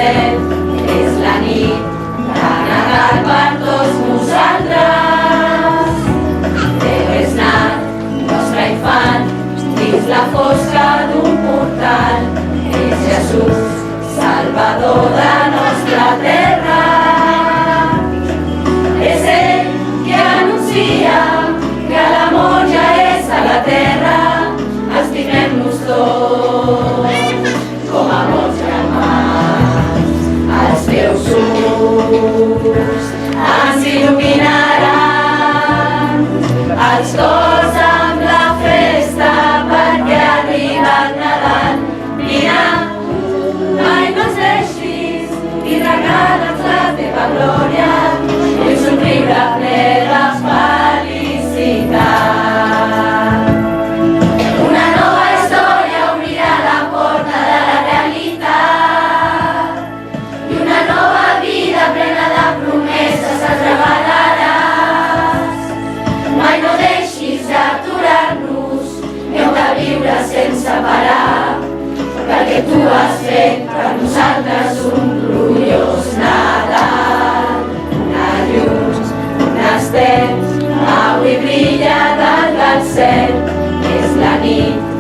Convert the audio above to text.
cel, és la nit que ha negat per tots nosaltres. Déu és nat, nostre infant, dins la fosca d'un portal. És Jesús, Salvador de nostra terra. És ell que anuncia que l'amor ja és a la terra. Estimem-nos tots com a bons germans. Els teus ulls ens il·luminaran els cors amb la festa perquè ha arribat Nadal. Vine, mai no ens deixis i regala'ns la teva glòria i un somriure ple de felicitat. Una nova història obrirà la porta de la realitat i una nova vida plena de promeses ens regalaràs. Mai no deixis d'aturar-nos, hem de viure sense parar, perquè tu has fet per nosaltres un gloriós Nadal. Una llum, un estel, avui brilla dalt del cel, és la nit